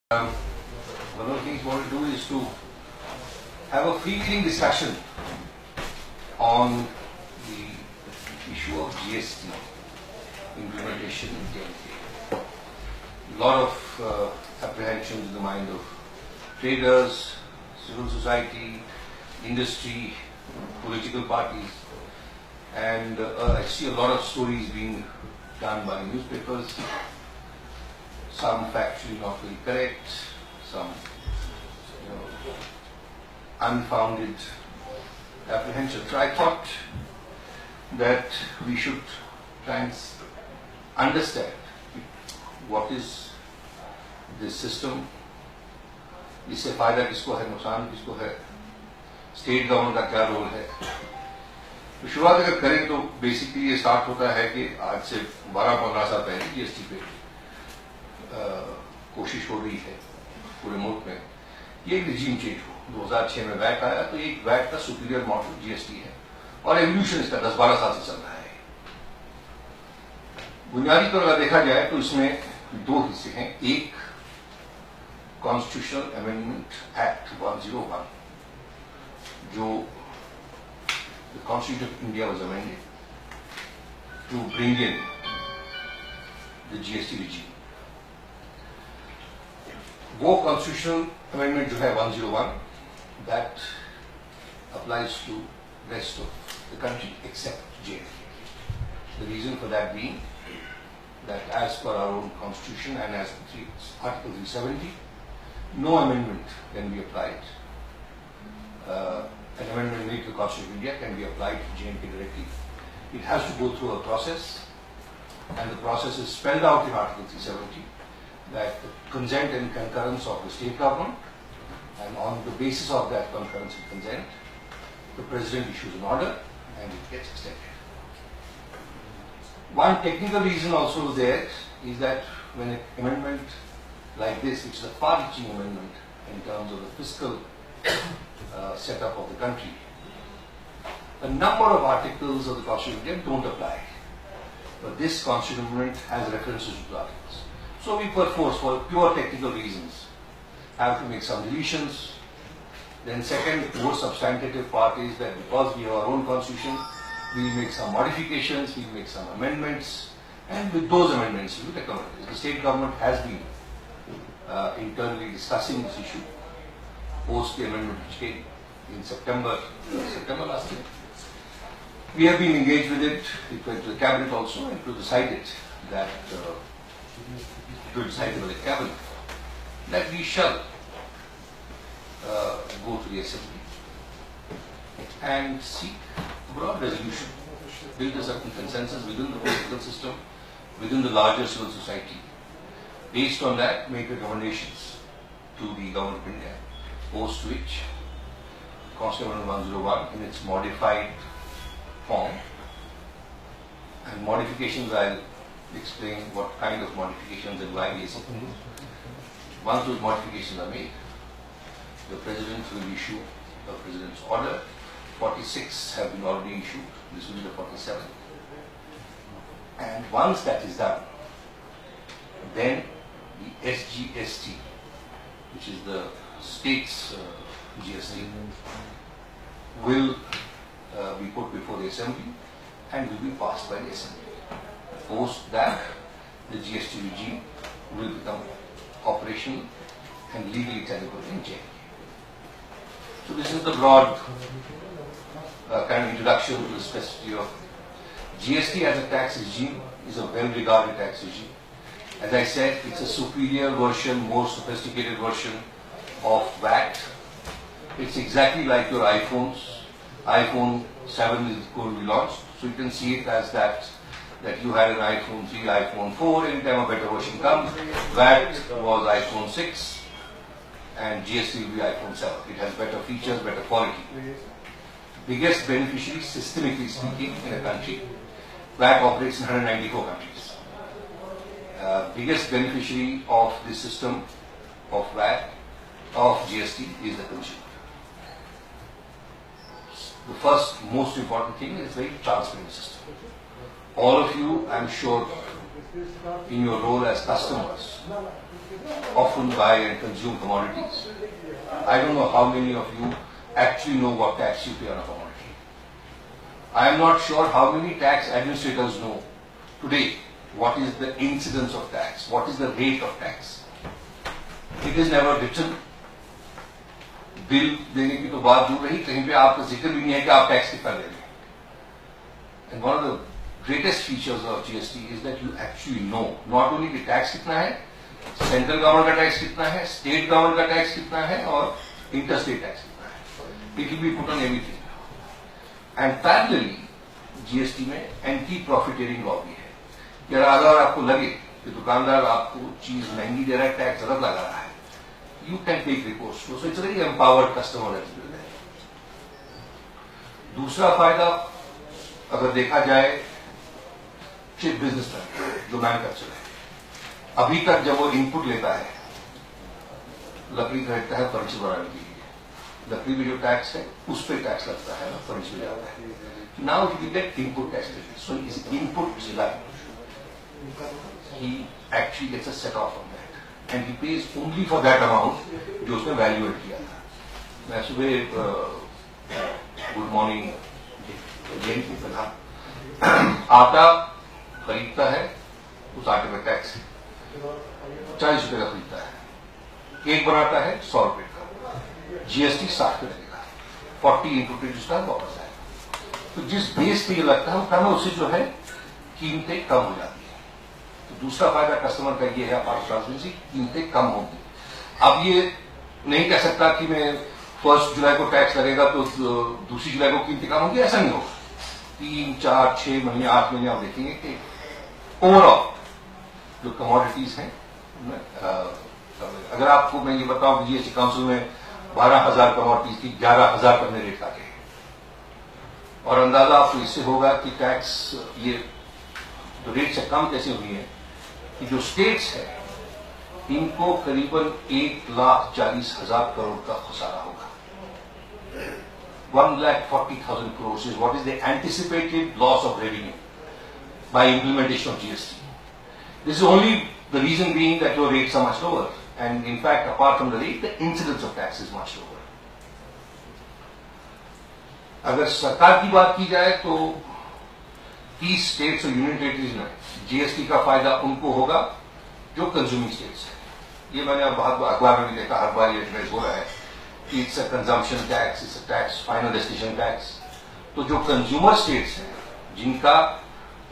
One of the things we want to do is to have a free-wheeling discussion on the issue of GST implementation in Jammu. A lot of apprehensions in the mind of traders, civil society, industry, political parties, and I see a lot of stories being done by newspapers. Some factually not very correct, some unfounded apprehensions. So I thought that we should try and understand what is this system, इससे फायदा किसको है, नुकसान किसको है, state government का क्या role है. तो शुरुआत अगर करें तो बेसिकली ये स्टार्ट होता है कि आज से 12-15 साल पहले जीएसटी पे कोशिश हो रही है पूरे मुल्क में ये एक रिजीम चेंज हो. 2006 में वैट आया तो एक वैट का सुपीरियर मॉडल जीएसटी है और एवोल्यूशन इसका 10-12 साल से चल रहा है. बुनियादी तौर पर देखा जाए तो इसमें दो हिस्से हैं. एक कॉन्स्टिट्यूशनल अमेंडमेंट एक्ट 101 जो the Constitution of India was amended to bring in the GST regime. वो constitutional amendment जो है 101 that applies to rest of the country except JNK. The reason for that being that as per our own constitution and as per Article 370, no amendment can be applied. An amendment made to the Constitution of India can be applied to JNK directly. It has to go through a process, and the process is spelled out in Article 370 that the consent and concurrence of the state government, and on the basis of that concurrence and consent, the President issues an order and it gets extended. One technical reason also there is that when an amendment like this, which is a far-reaching amendment in terms of the fiscal setup of the country, a number of articles of the Constitution of India don't apply. But this Constitution amendment has references to the articles. So we perforce, for pure technical reasons, have to make some deletions. Then second, more substantive part is that because we have our own constitution, we will make some modifications, we will make some amendments, and with those amendments we will recommend. The state government has been internally discussing this issue post the amendment which came in September last year. We have been engaged with it. It went to the cabinet also, and to decide that decided by the cabinet that we shall go to the assembly and seek broad resolution, build a certain consensus within the political system, within the larger civil society. Based on that, make recommendations to the Government of India, post which Constitution 101 in its modified form, and modifications I'll explain what kind of modifications and why we are seeking. Once those modifications are made, the President will issue a President's order. 46 have been already issued. This will be the 47th. And once that is done, then the SGST, which is the state's GST, will be put before the Assembly and will be passed by the Assembly. Post that, the GST regime will become operational and legally tenable in JNK. So this is the broad kind of introduction to the specificity of GST as a tax regime. Is a well-regarded tax regime. As I said, it's a superior version, more sophisticated version of VAT. It's exactly like your iPhones. iPhone 7 is going to be launched, so you can see it as that you had an iPhone 3, iPhone 4, every time a better version comes. VAT was iPhone 6 and GST will be iPhone 7. It has better features, better quality. Biggest beneficiary, systemically speaking, in a country, VAT operates in 194 countries. Biggest beneficiary of this system of VAT, of GST, is the consumer. The first most important thing is a very transparent system. All of you, I'm sure, in your role as customers often buy and consume commodities. I don't know how many of you actually know what tax you pay on a commodity. I am not sure how many tax administrators know today what is the incidence of tax, what is the rate of tax. It is never written. Bill देने की तो बात दूर रही, कहीं पे आपका जिक्र भी नहीं है कि आप टैक्स कितना दे रहे हैं. And one of the greatest features of GST is that you actually know not only कि टैक्स कितना है, सेंट्रल गवर्नमेंट का टैक्स कितना है, स्टेट गवर्नमेंट का टैक्स कितना है और इंटरस्टेट टैक्स कितना है. It will be put on everything. And parallelly GST में एंटी प्रॉफिटेरिंग लॉ भी है. कि अगर आपको लगे कि दुकानदार आपको चीज महंगी दे रहा है, टैक्स गलत लगा रहा है, you can take recourse. So it's a very empowered customer that is there. दूसरा फायदा अगर देखा जाए चिप बिजनेस में जो मैन्युफैक्चर है, अभी तक जब वो इनपुट लेता है, लकड़ी खरीदता है फर्नीचर बनाने के लिए, लकड़ी में जो टैक्स है उस पर टैक्स लगता है ना, फर्नीचर में जाता है. Now he get input tax, so is input he actually gets a set off on that and he pays only for that amount जो उसने वैल्यू एड किया था. मैं सुबह गुड मॉर्निंग जैन की तरह आटा खरीदता है, उस आटे में टैक्स 40 रुपए का खरीदता है, केक बनाता है 100 रुपए का, जीएसटी 60 पे लगेगा, 40 इंटू उसका वापस आएगा. तो जिस बेस पे ये लगता है वो कम है, उससे जो है कीमतें कम हो जाती है. तो दूसरा फायदा कस्टमर का ये है, ट्रांसपेरेंसी, कीमतें कम होंगी. अब ये नहीं कह सकता कि मैं 1 जुलाई को टैक्स लगेगा तो 2 जुलाई को कीमतें कम होंगी, ऐसा नहीं होगा. 3, 4, 6 महीने 8 महीने आप देखेंगे कि ओवरऑल जो कमोडिटीज हैं, अगर आपको मैं ये बताऊं कि जीएसटी काउंसिल में 12,000 कमोडिटीज की 11,000 करने रेट लागे, और अंदाजा आपको इससे होगा कि टैक्स ये तो रेट से कम कैसे हुई है कि जो स्टेट्स है इनको करीबन 1,40,000 करोड़ का खसारा होगा. 1,40,000 crores is what is the anticipated loss of revenue by implementation of GST. This is only the reason being that your rates are much lower, and in fact apart from the rate the incidence of tax is much lower. अगर सरकार की बात की जाए तो 30 states और union territories में GST का फायदा उनको होगा जो कंज्यूमिंग स्टेट्स है. ये मैंने अब बहुत अखबार में भी देखा, हर बार ये एड्रेस हो रहा है कि it's a consumption tax, it's a tax, final destination tax. तो जो कंज्यूमर स्टेट्स हैं जिनका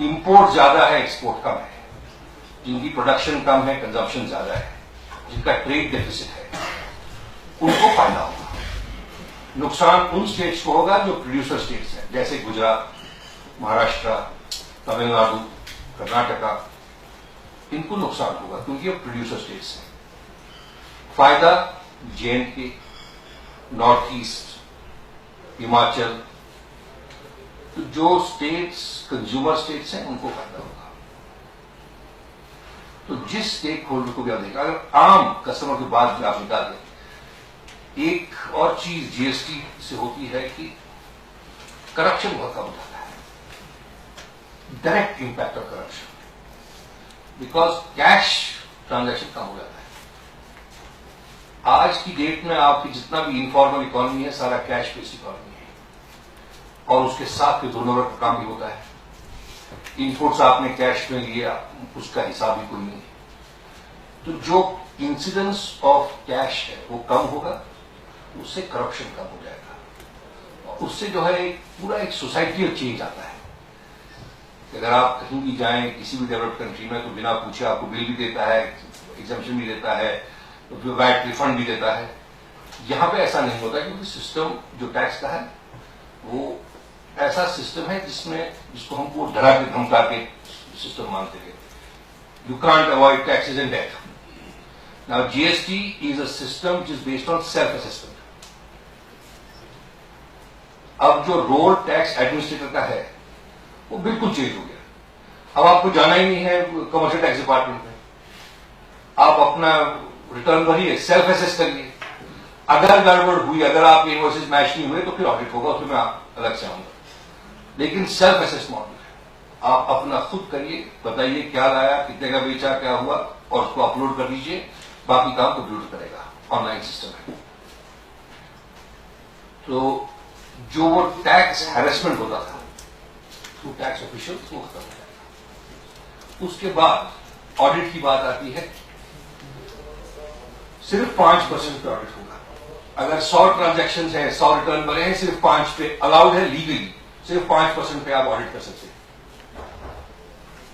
इंपोर्ट ज्यादा है, एक्सपोर्ट कम है, जिनकी प्रोडक्शन कम है, कंजम्पशन ज्यादा है, जिनका ट्रेड डेफिसिट है, उनको फायदा होगा. नुकसान उन स्टेट्स को होगा जो प्रोड्यूसर स्टेट्स हैं, जैसे गुजरात, महाराष्ट्र, तमिलनाडु, कर्नाटका. इनको नुकसान होगा क्योंकि ये प्रोड्यूसर स्टेट्स हैं. फायदा जेएंडके, नॉर्थ ईस्ट, हिमाचल, तो जो स्टेट्स कंज्यूमर स्टेट्स हैं उनको फायदा होगा. तो जिस स्टेक होल्डर को भी आप देखें, अगर आम कस्टमर की बात भी आप निकाल दें, एक और चीज जीएसटी से होती है कि करप्शन बहुत कम हो जाता है. Direct impact of corruption, because cash transaction कम हो जाता है. आज की डेट में आपकी जितना भी इनफॉर्मल इकोनॉमी है सारा कैश बेस्ड इकोनॉमी है, और उसके साथ फिर दोनों का काम भी होता है. इनपुट्स आपने कैश में लिया, उसका हिसाब भी कोई नहीं है. तो जो इंसिडेंस ऑफ कैश है वो कम होगा, उससे करप्शन कम हो जाएगा, और उससे जो है पूरा एक सोसाइटियल चेंज आता है. अगर आप कहीं भी जाएं किसी भी डेवलप्ड कंट्री में तो बिना पूछे आपको बिल भी देता है, एग्जम्पशन भी देता है, तो फिर वैट रिफंड भी देता है. यहां पे ऐसा नहीं होता क्योंकि सिस्टम जो टैक्स का है वो ऐसा सिस्टम है जिसको हमको डरा के धमका के सिस्टम मानते हैं. You can't avoid taxes and debt. Now GST is a system which is based on self assessment. अब जो रोल टैक्स एडमिनिस्ट्रेटर का है वो बिल्कुल चेंज हो गया. अब आपको जाना ही नहीं है कमर्शियल टैक्स डिपार्टमेंट में, आप अपना रिटर्न भरिए, सेल्फ असेस करिए. अगर गड़बड़ हुई, अगर आप इनवॉइसेस मैच नहीं हुए तो फिर ऑडिट होगा, उसमें मैं अलग से आऊंगा. लेकिन सेल्फ असेस मॉडल है. आप अपना खुद करिए, बताइए क्या लाया, कितने का बेचा, क्या हुआ, और उसको अपलोड कर दीजिए। बाकी काम कंप्यूटर करेगा, ऑनलाइन सिस्टम है। तो जो वो टैक्स हैरेसमेंट होता था टू टैक्स ऑफिशियल, वो खत्म हो जाएगा। उसके बाद ऑडिट की बात आती है। सिर्फ 5% पे ऑडिट होगा। अगर 100 ट्रांजैक्शन है, 100 रिटर्न बने हैं, सिर्फ 5 पे अलाउड है लीगली, सिर्फ 5% पे आप ऑडिट कर सकते हैं।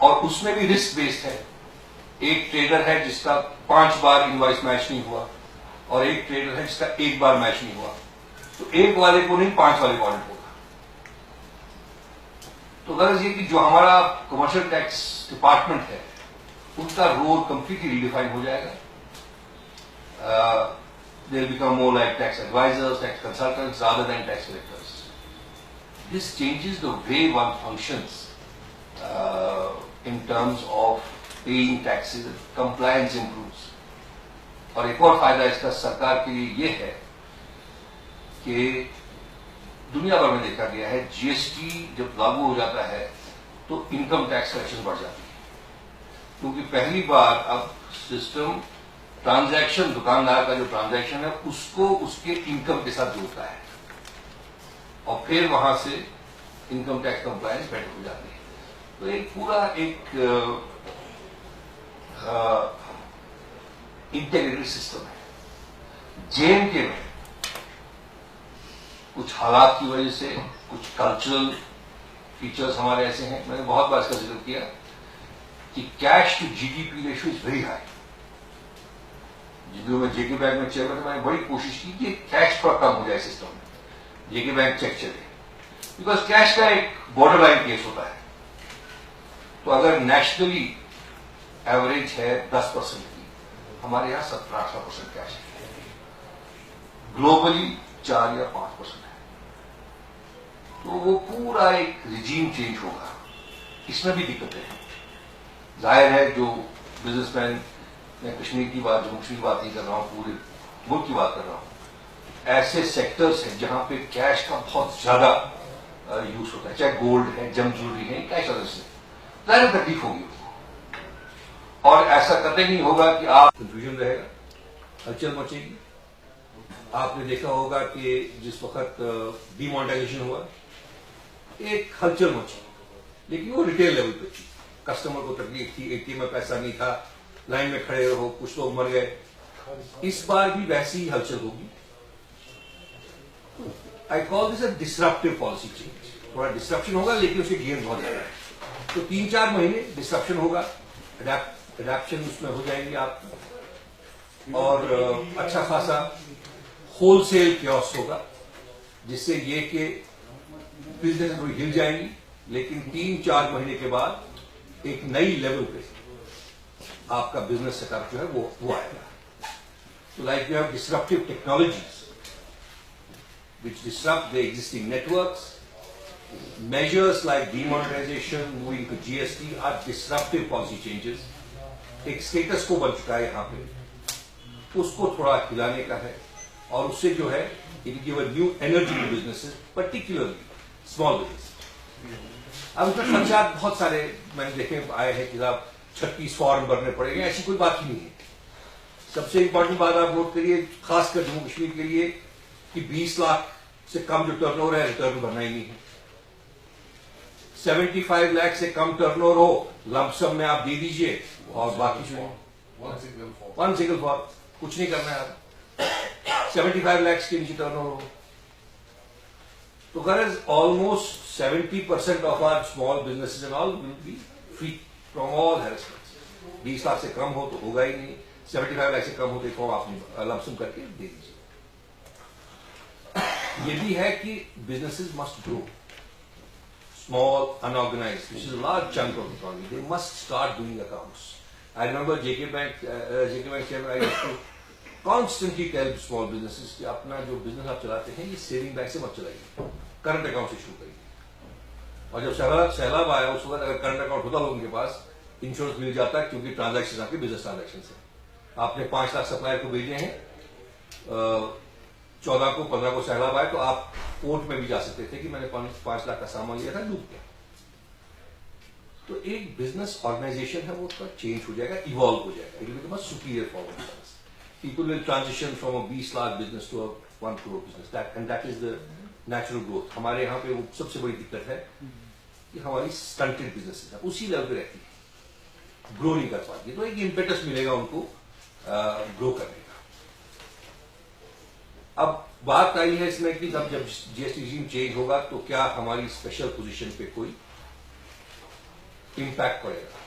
और उसमें भी रिस्क बेस्ड है। एक ट्रेडर है जिसका 5 बार इनवॉइस मैच नहीं हुआ, और एक ट्रेडर है जिसका 1 बार मैच नहीं हुआ। तो एक वाले को नहीं, 5 वाले को ऑडिट होगा। तो गरज ये कि जो हमारा कमर्शियल टैक्स डिपार्टमेंट है, उनका रोल कंप्लीटली रीडिफाइन हो जाएगा। They'll become more like tax advisors, tax consultants, rather than tax collectors. This changes the way one functions in terms of paying taxes. Compliance improves. और एक और फायदा इसका सरकार के लिए ये है कि दुनिया भर में देखा गया है, जीएसटी जब लागू हो जाता है तो इनकम टैक्स कलेक्शन बढ़ जाती है। क्योंकि पहली बार अब सिस्टम ट्रांजैक्शन, दुकानदार का जो ट्रांजैक्शन है उसको उसके इनकम के साथ जोड़ता है, और फिर वहां से इनकम टैक्स कंप्लायंस बेटर हो जाती है। तो एक पूरा एक इंटीग्रेटेड सिस्टम है। जेएनके में कुछ हालात की वजह से कुछ कल्चरल फीचर्स हमारे ऐसे हैं, मैंने बहुत बार इसका जिक्र किया कि cash to GDP ratio is very high. जिसमें मैं जेके बैंक में चेयरमैन, मैंने बड़ी कोशिश की कि कैश थोड़ा कम हो जाए सिस्टम में, जेके बैंक चेक चले, बिकॉज कैश का एक बॉर्डर लाइन केस होता है। तो अगर नेशनली एवरेज है 10% की, हमारे यहां 17-18% कैश है, ग्लोबली 4 या 5% है। तो वो पूरा एक रिजीम चेंज होगा। इसमें भी दिक्कतें हैं, जाहिर है। जो बिजनेसमैन, मैं कश्मीर की बात, जम्मू कश्मीर की बात नहीं कर रहा हूं, पूरे मुल्क की बात कर रहा हूं। ऐसे सेक्टर्स हैं जहां पे कैश का बहुत ज्यादा यूज होता है, चाहे गोल्ड है, जम ज्वेलरी है, कैश वजह से जाहिर तकलीफ होगी उसको। और ऐसा कतई नहीं होगा कि आप कंफ्यूजन रहेगा, हलचल मचेगी। आपने देखा होगा कि जिस वक्त डीमोनेटाइजेशन हुआ, एक हलचल मची, लेकिन वो रिटेल लेवल पे थी। कस्टमर को तकलीफ थी, एटीएम में पैसा नहीं था, लाइन में खड़े रहो, कुछ लोग मर गए। इस बार भी वैसी ही हलचल होगी। I call this a disruptive policy change. थोड़ा डिसरप्शन होगा, लेकिन उसके गेन बहुत ज्यादा है। तो 3-4 महीने डिसरप्शन होगा, एडेप्शन उसमें हो जाएंगे आप, और अच्छा खासा होलसेल क्योस होगा, जिससे ये कि बिजनेस थोड़ी हिल जाएंगी, लेकिन 3-4 महीने के बाद एक नई लेवल पे आपका बिजनेस सेटअप जो है वो आएगा। तो like you have disruptive technologies which disrupt the existing networks. Measures like demonetization, moving to GST are disruptive policy changes. एक स्टेटस को बन चुका है यहाँ पे, उसको थोड़ा हिलाने का है, और उससे जो है it give a new energy to businesses, particularly small business. अब उसमें खर्चात बहुत सारे मैंने देखे आए हैं कि साहब 36 फॉर्म भरने पड़ेंगे, ऐसी कोई बात ही नहीं है। सबसे इंपॉर्टेंट बात आप नोट करिए, खासकर जम्मू कश्मीर के लिए, कि 20 लाख से कम जो टर्नओवर है, रिटर्न भरना ही नहीं है। 75 लाख से कम टर्नओवर हो, लमसम में आप दे दीजिए, और बाकी जो वन सिंगल फॉर्म, कुछ नहीं करना है आप। 75 लाख के नीचे टर्नओवर हो तो गरज almost 70% of our small businesses and all will be free from all harassment. 20 lakh से कम हो तो होगा ही नहीं, 75 लाख से कम हो तो फॉर्म आप लमसम करके दे दीजिए। ये भी है कि businesses must grow, small unorganised, which is a large chunk of the economy. They must start doing accounts. I remember JK Bank chairman, I used to constantly tell small businesses कि अपना जो business आप चलाते हैं ये saving bank से मत चलाइए, करंट अकाउंट से शुरू करिए। और जब सैलाब आया उस वक्त अगर करंट अकाउंट होता लोगों के पास, इंश्योरेंस मिल जाता है, क्योंकि ट्रांजैक्शन आपके बिजनेस ट्रांजैक्शन है। आपने 5 लाख सप्लायर को भेजे हैं, 14 को 15 को सैलाब आए, तो आप कोर्ट में भी जा सकते थे कि मैंने 5 लाख का सामान लिया था, डूब गया। तो एक बिजनेस ऑर्गेनाइजेशन है वो उसका चेंज हो जाएगा, इवॉल्व हो जाएगा, it will become a superior form of business. People will transition from a 20 lakh business to a 1 crore business. That is the natural growth. हमारे यहाँ पे वो सबसे बड़ी दिक्कत है कि हमारी स्टंटेड बिजनेस है, उसी लेवल पे रहती है, ग्रो नहीं कर पाती. तो एक इम्पेटस मिलेगा उनको ग्रो करने का. अब बात आई है इसमें कि जब जीएसटी रिजीम चेंज होगा तो क्या हमारी स्पेशल पोजीशन पे कोई इम्पैक्ट पड़ेगा.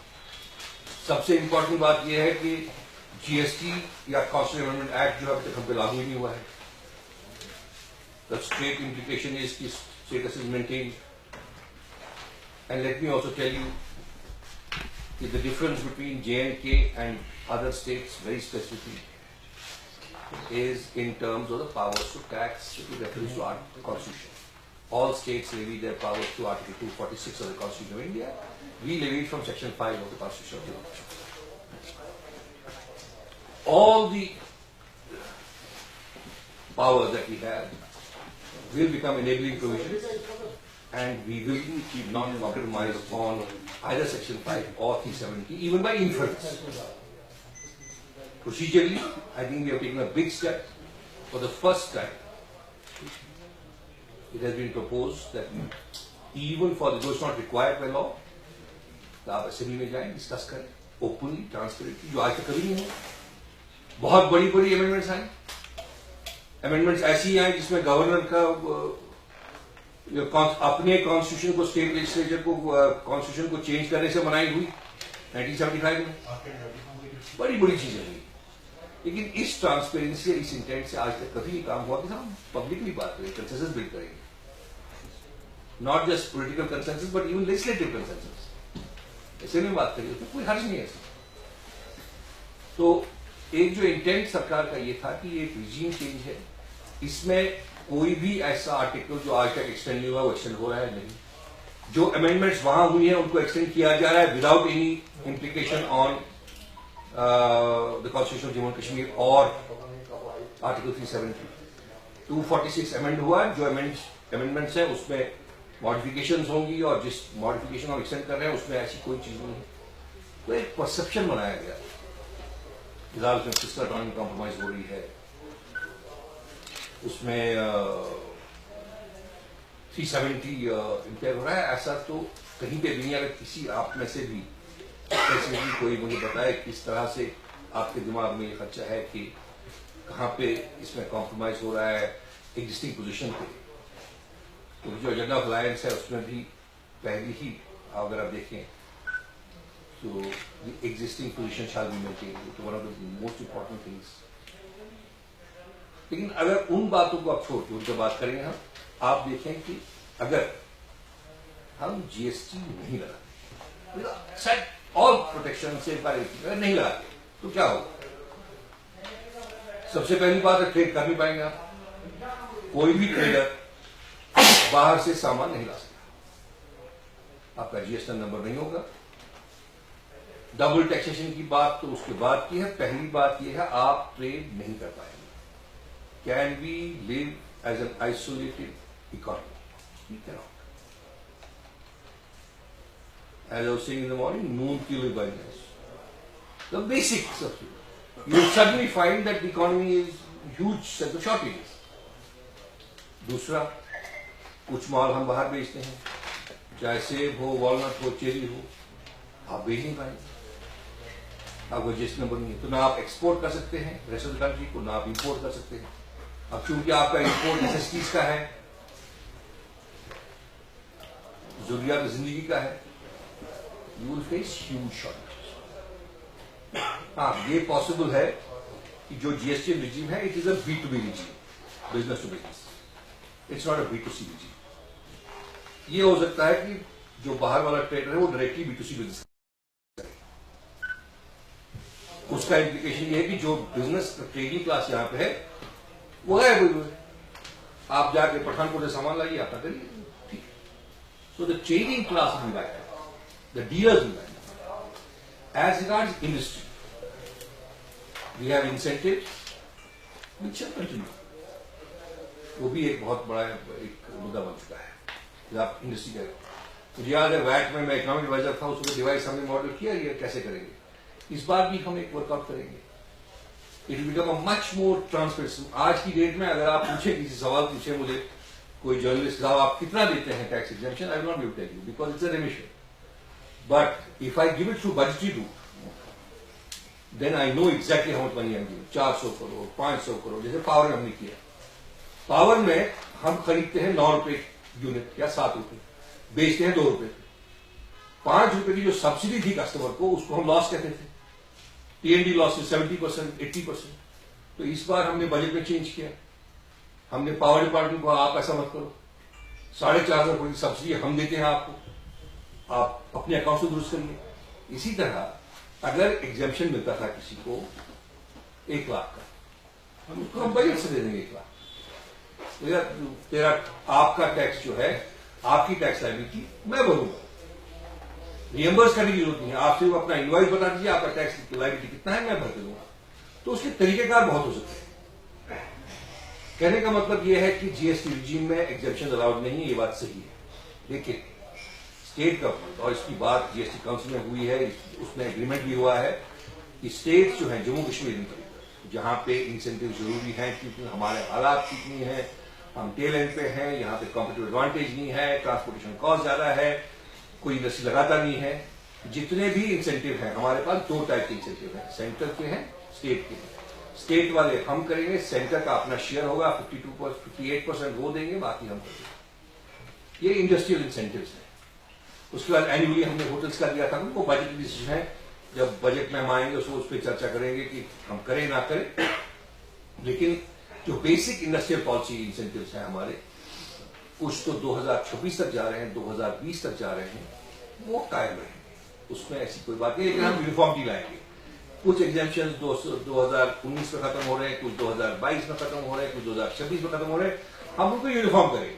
सबसे इंपॉर्टेंट बात यह है कि जीएसटी या कॉन्स्टिट्यूशन अमेंडमेंट एक्ट जो अभी तक हम पे लागू नहीं हुआ है. द स्ट्रेट इम्प्लीकेशन इज कि status is maintain. And let me also tell you कि the difference between J&K and other states very specifically is in terms of the powers to tax with reference to our constitution. All states levy their powers to Article 246 of the Constitution of India. We levy from Section 5 of the Constitution of India. All the powers that we have will become enabling provisions, and we will not compromise on either Section 5 or 370, even by inference. Procedurally, I think we have taken a big step. For the first time, it has been proposed that even for those not required by law, आप assembly में जाएं, discuss करें openly, transparently, जो आज तक कभी नहीं हुआ. बहुत बड़ी बड़ी अमेंडमेंट्स आई. अमेंडमेंट्स ऐसी आई जिसमें गवर्नर का अपने कॉन्स्टिट्यूशन को, स्टेट लेजिस्लेचर को कॉन्स्टिट्यूशन को चेंज करने से मनाही हुई 1975 में. बड़ी बड़ी चीजें हुई. लेकिन इस ट्रांसपेरेंसी, इस इंटेंट से आज तक कभी नहीं काम हुआ कि हम पब्लिकली बात करें, कंसेंसस बिल्ड करेंगे. Not just political consensus but even legislative consensus. ऐसे में बात करिए तो कोई हर्ज नहीं है. तो एक जो इंटेंट सरकार का ये था कि एक रिजीम चेंज है, इसमें कोई भी ऐसा आर्टिकल जो आज तक एक्सटेंड नहीं हुआ वो एक्सटेंड हो रहा है नहीं. जो अमेंडमेंट्स वहां हुई है उनको एक्सटेंड किया जा रहा है without any implication on the Constitution of Jammu and Kashmir or Article 370. 246 amend हुआ. जो amendments है उसमें modifications होंगी और जिस modification हम extend कर रहे हैं उसमें ऐसी कोई चीज नहीं है. तो एक perception बनाया गया फिलहाल उसमें fiscal autonomy compromise हो रही है. उसमें 370 इम्पेयर हो रहा है. ऐसा तो कहीं पे दुनिया में किसी आप में से भी कोई मुझे बताए किस तरह से आपके दिमाग में ये खर्चा है कि कहाँ पे इसमें कॉम्प्रोमाइज हो रहा है एग्जिस्टिंग पोजीशन पे. तो जो एजेंडा ऑफ अलायंस है उसमें भी पहले ही अगर आप देखें तो existing position shall be maintain, तो one of the most important things. लेकिन अगर उन बातों को आप छोड़ के उनसे बात करेंगे हम, आप देखें कि अगर हम जीएसटी नहीं लगाते, ऑल प्रोटेक्शन से नहीं लगाते तो क्या होगा. सबसे पहली बात है ट्रेड कर नहीं पाएंगे आप. कोई भी ट्रेडर बाहर से सामान नहीं ला सकता, आपका जीएसटी नंबर नहीं होगा. डबल टैक्सेशन की बात तो उसके बाद की है. पहली बात यह है आप ट्रेड नहीं कर पाएंगे. Can we live as an isolated economy? As I was saying in the morning, noon kill by night. The basics of it. You will suddenly find that the economy is huge set of shortages. दूसरा, कुछ माल हम बाहर बेचते हैं, चाहे सेब हो, walnut हो, चेरी हो, आप बेच नहीं पाएंगे. आपको जीएसटी नंबर नहीं है तो ना आप एक्सपोर्ट कर सकते हैं रेस्ट ऑफ द कंट्री को, ना आप इंपोर्ट कर सकते हैं. अब चूंकि आपका इंपोर्ट नेसेसिटीज का है, जरूरियात जिंदगी का है, you will face huge shortages. हाँ, ये पॉसिबल है कि जो जीएसटी रिजीम है it is a B2B regime, business to business. It's not a B2C regime. ये हो सकता है कि जो बाहर वाला ट्रेडर है वो डायरेक्टली B2C बिजनेस करे. उसका इंप्लीकेशन ये है कि जो बिजनेस ट्रेडिंग क्लास यहाँ पे है वो है आप जाके पठानकोट से सामान लाइए, आपका करिए, ठीक. So the trading class will be back, the dealers will back. As regards industry, we have incentives which shall continue. वो भी एक बहुत बड़ा एक मुद्दा बन चुका है. आप इंडस्ट्री का मुझे याद है वैट में मैं इकोनॉमिक एडवाइजर था, उसको डिवाइस हमने मॉडल किया, ये कैसे करेंगे। इस बार भी हम एक वर्कआउट करेंगे। It will become a much more transparent. आज की डेट में अगर आप पूछे, किसी सवाल पूछे मुझे कोई जर्नलिस्ट साहब आप कितना देते हैं tax exemption, I will not be able to tell you because it's a remission. But if I give it through budgetary route, then I know exactly how much money I am giving. 400 crore, 500 crore, जैसे power में हमने किया। Power में हम खरीदते हैं 9 रुपए unit या 7 रुपए, बेचते हैं 2 रुपए। 5 रुपए की जो सब्सिडी थी कस्टमर को, उसको हम लॉस कहते थे। टीएनडी लॉस 70%, 80%। तो इस बार हमने बजट में चेंज किया। हमने पावर डिपार्टमेंट को आप ऐसा मत करो, 4,500 करोड़ की सब्सिडी हम देते हैं आपको, आप अपने अकाउंट से दुरुस्त करिए। इसी तरह अगर एग्जेम्पशन मिलता था किसी को 1 लाख का, हम बजट से दे देंगे 1 लाख। तेरा आपका टैक्स जो है, आपकी टैक्स लायबिलिटी मैं भरूंगा, रिएम्बर्स करने की जरूरत नहीं है। आप सिर्फ अपना इनवॉइस बता दीजिए आपका टैक्स लायबिलिटी कितना है, मैं भर दूंगा। तो उसके तरीकेकार बहुत हो सकते हैं। कहने का मतलब यह है कि जीएसटी रिजीम में एग्जेम्पशन अलाउड नहीं है, ये बात सही है। लेकिन स्टेट गवर्नमेंट, और इसकी बात जीएसटी काउंसिल में हुई है, उसमें एग्रीमेंट भी हुआ है कि स्टेट जो है जम्मू कश्मीर जहां पे इंसेंटिव जरूरी है, क्योंकि हमारे हालात ठीक नहीं है, हम टेल एंड पे हैं, यहाँ पे कॉम्पिटिटिव एडवांटेज नहीं है, ट्रांसपोर्टेशन कॉस्ट ज्यादा है, कोई इंडस्ट्री लगाता नहीं है। जितने भी इंसेंटिव हैं हमारे पास 2 टाइप के इंसेंटिव हैं, सेंटर के हैं, स्टेट के हैं। स्टेट वाले हम करेंगे, सेंटर का अपना शेयर होगा 58% वो देंगे, बाकी हम करेंगे। ये इंडस्ट्रियल इंसेंटिव्स हैं। उसके बाद एनुअली हमने होटल्स का दिया था, उनको बजट डिसीजन है, जब बजट में हम आएंगे उस पर चर्चा करेंगे कि हम करें ना करें। लेकिन जो बेसिक इंडस्ट्रियल पॉलिसी इंसेंटिव्स हैं हमारे, कुछ तो 2026 तक जा रहे हैं, 2020 तक जा रहे हैं, वो कायम रहेंगे, उसमें ऐसी कोई बात नहीं। लेकिन हम यूनिफॉर्मिटी लाएंगे। कुछ एग्जेम्पशन 2019 में खत्म हो रहे हैं, कुछ 2022 में खत्म हो रहे हैं, कुछ 2026 में खत्म हो रहे हैं, हम उनको यूनिफॉर्म करेंगे।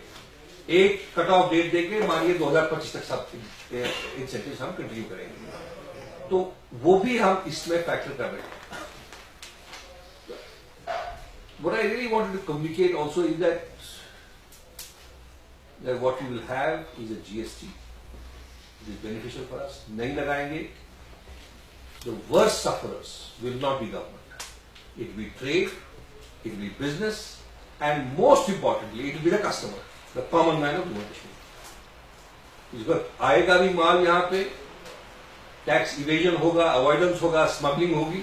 एक कट ऑफ डेट देके मानिए 2025 तक सब इंसेंटिव्स हम कंटिन्यू करेंगे, तो वो भी हम इसमें फैक्टर कर रहे हैं। What I really wanted to communicate also is that what we will have is a GST. It is beneficial for us. नहीं लगाएंगे, the worst sufferers will not be government. It will be trade, it will be business, and most importantly, it will be the customer, the common man of Jammu Kashmir. इस वक्त आएगा भी माल यहाँ पे, tax evasion होगा, avoidance होगा, smuggling होगी।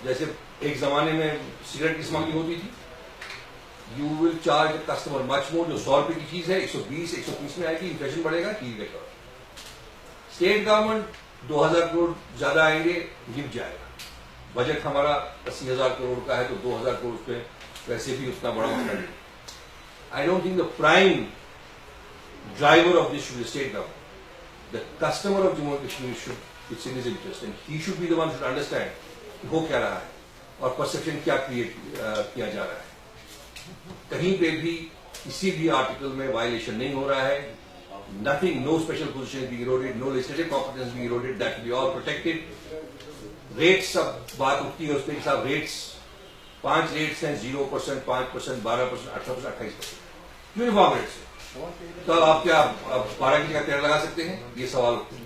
जैसे एक जमाने में सिगरेट की स्मगलिंग होती थी, you will charge the customer much more. जो 100 रुपए की चीज है 120, 130 में आएगी, इन्फ्लेशन बढ़ेगा, ठीक है। स्टेट गवर्नमेंट 2000 करोड़ ज्यादा आएंगे, गिर जाएगा। बजट हमारा 80,000 करोड़ का है, तो 2000 करोड़ पे वैसे भी उतना बड़ा मसला नहीं। I don't think the prime driver of this should be state government. The customer of Jammu Kashmir should it's in his interest and he should be the one should understand हो क्या रहा है और परसेप्शन क्या क्रिएट किया जा रहा है। कहीं पे भी किसी भी आर्टिकल में वायलेशन नहीं हो रहा है। Nothing, no special position being eroded, no legislative competence being eroded, that will be all protected. Rates, सब बात उठती है उस पर साहब, रेट्स 5 रेट्स हैं, 0%, 5%, 12%, 18%, 28%, यूनिफॉर्म रेट्स है। तो आप क्या 12 की जगह 13 लगा सकते हैं? ये सवाल उठते हैं।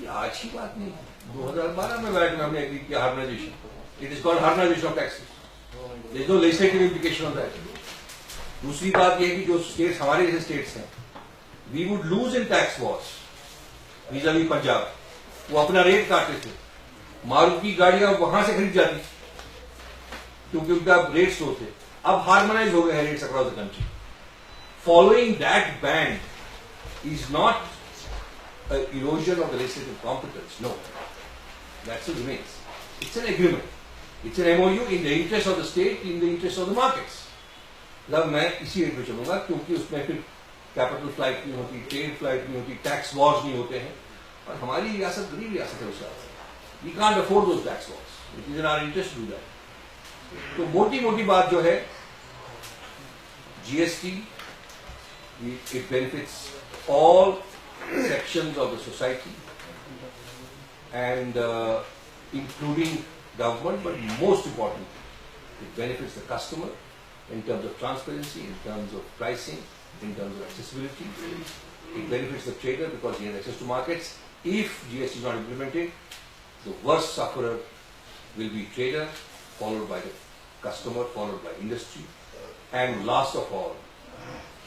ये आज की बात नहीं, 2012 में वैट में हमने एग्री किया harmonisation. It is called harmonisation of taxes. There is no legislative implication of that. दूसरी बात यह है कि जो स्टेट्स हमारे जैसे स्टेट्स हैं, we would lose in tax wars vis-a-vis Punjab. वो अपना रेट काटते थे, मारुति गाड़ियां वहां से खरीद जाती क्योंकि उनका रेट्स लो थे। अब हार्मोनाइज हो गए हैं rates across the country. Following that band is not erosion of the legislative competence, no, that still remains. It's an agreement, it's an MOU in the interest of the state, in the interest of the markets. मतलब मैं इसी rate में चलूंगा क्योंकि उसमें फिर capital flight नहीं होती, ट्रेड फ्लाइट नहीं होती, टैक्स वॉर्स नहीं होते हैं। और हमारी रियासत गरीब रियासत है, उसका we can't afford those tax wars, it is in our interest to do that. तो मोटी मोटी बात जो है, GST it benefits all sections of the society and including government, but most importantly, it benefits the customer in terms of transparency, in terms of pricing, in terms of accessibility. It benefits the trader because he has access to markets. If GST is not implemented, the worst sufferer will be trader, followed by the customer, followed by industry, and last of all,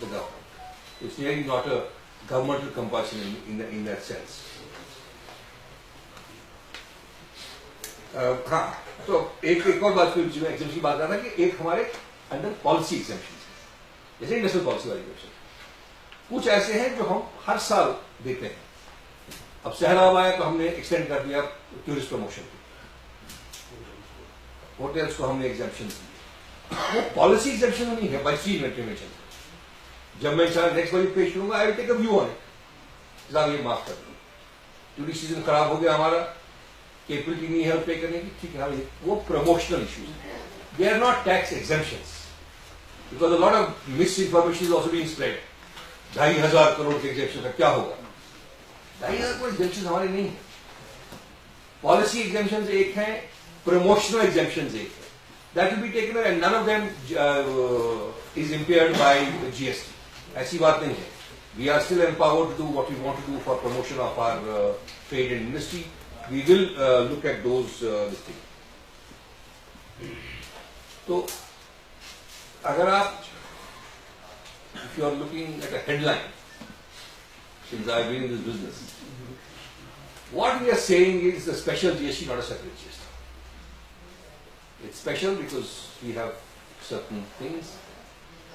the government. It's really not a governmental compulsion in that sense. हाँ, तो एक और बात फिर जो exemption की बात कर रहा था कि एक हमारे अंडर पॉलिसी एग्जाम्पशन जैसे इंडस्ट्रियल पॉलिसी वाली एग्जाम्पशन कुछ ऐसे हैं जो हम हर साल देते हैं. अब सहराब आया तो हमने एक्सटेंड कर दिया टूरिस्ट प्रमोशन को, होटल्स को हमने एग्जाम्पशन दी. वो पॉलिसी एग्जाम्पशन नहीं है, बजटी इन्वेंटरी में चलता. जब मैं नेक्स्ट बजट पेश करूंगा I will take a view on it. साहब ये माफ कर दो, टूरिस्ट सीजन खराब हो गया हमारा, कैपेबिलिटी नहीं है पे करने की, ठीक है. वो promotional issues, they are not tax exemptions because a lot of misinformation is also being spread. 2,500 crore के एग्जेम्पशन का क्या होगा? 2,500 करोड़ एग्जेम्पशन हमारे नहीं है. पॉलिसी एग्जेम्पशन एक है, प्रमोशनल एग्जेम्पशन एक है. That will be taken and none of them is impaired by GST. ऐसी बात नहीं है. We are still empowered to do what we want to do for promotion of our trade and industry. We will look at those things. So, अगर आप, if you are looking at a headline, since I have been in this business, what we are saying is the special GST, not a separate GST. It's special because we have certain things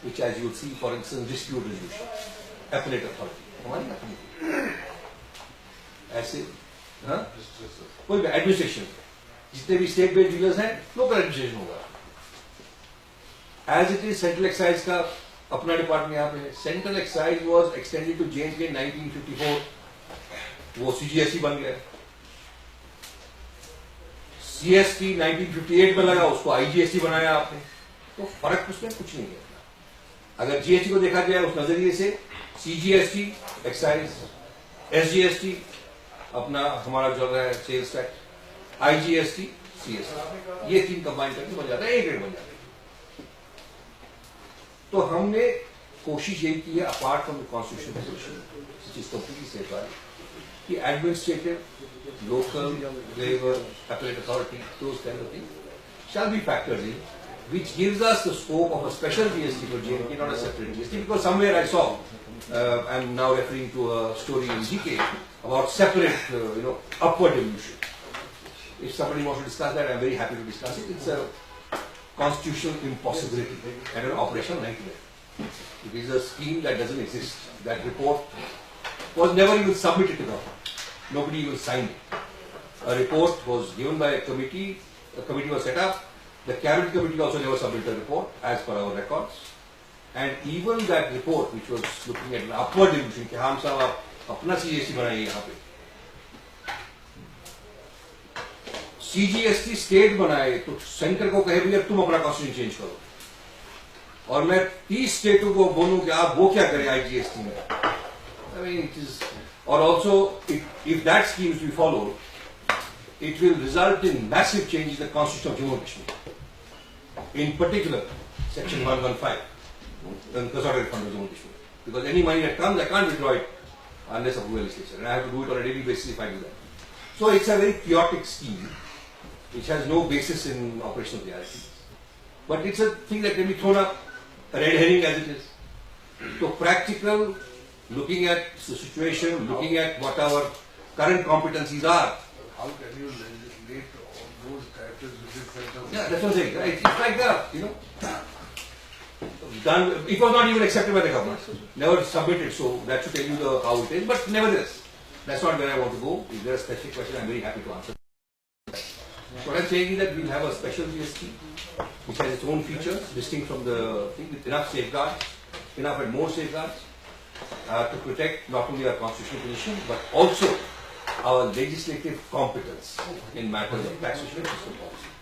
which, as you will see, for instance, dispute resolution. Appellate authority हमारी अपनी ऐसे, हाँ, कोई भी administration, जितने भी state based dealers हैं local administration होगा. As it is central excise का अपना डिपार्टमेंट यहाँ पे है. Central excise was extended to J&K 1954, वो CGST बन गया. CST 1958 में लगा, उसको IGST बनाया आपने. तो फर्क उसमें कुछ नहीं है. अगर GST को देखा जाए उस नजरिए से, CGST एक्साइज, SGST अपना हमारा जो है सेल्स टैक्स, IGST CST, ये तीन कंबाइन करके बन जाता है, एक रेट बन जाता है. तो हमने कोशिश यही की है, apart from the constitutional position which is completely safeguard, कि administrative, local, labour, appellate authority, those kind of things shall be factored in, which gives us the scope of a special GST for J&K, not a separate GST, because somewhere I saw, I'm now referring to a story in GK about separate, upward evolution. If somebody wants to discuss that, I'm very happy to discuss it. It's a constitutional impossibility and an operational nightmare. It is a scheme that doesn't exist. That report was never even submitted to government. Nobody even signed it. A report was given by a committee was set up. The cabinet committee also never submitted a report as per our records. And even that report which was looking at an upward evolution, कि हम सब आप अपना CGST बनाइए यहाँ पे. CGST state बनाए तो सेंटर को कहे भैया तुम अपना कॉन्स्टिट्यूशन चेंज करो, और मैं 30 स्टेटों को बोलूं कि आप वो क्या करें IGST में. I mean, it is, or also if that scheme is to be followed, it will result in massive change in the constitution of Jammu and Kashmir. In particular, section 115, the consolidated fund of Jammu and Kashmir. Because any money that comes, I can't withdraw it unless approval is legislature, and I have to do it on a daily basis if I do that. So it's a very chaotic scheme, which has no basis in operational reality. But it's a thing that can be thrown up, a red herring as it is. So practical, looking at the situation, looking at what our current competencies are. How can you legislate all those characters within central? Yeah, that's what I'm saying. Right? It's like that, Done. It was not even accepted by the government. Never submitted, so that should tell you how it is. But nevertheless, that's not where I want to go. If there is a specific question, I'm very happy to answer. What I'm saying is that we'll have a special GST, which has its own features, distinct from the thing, with enough safeguards, enough and more safeguards, to protect not only our constitutional position, but also our legislative competence in matters of taxation and fiscal policy.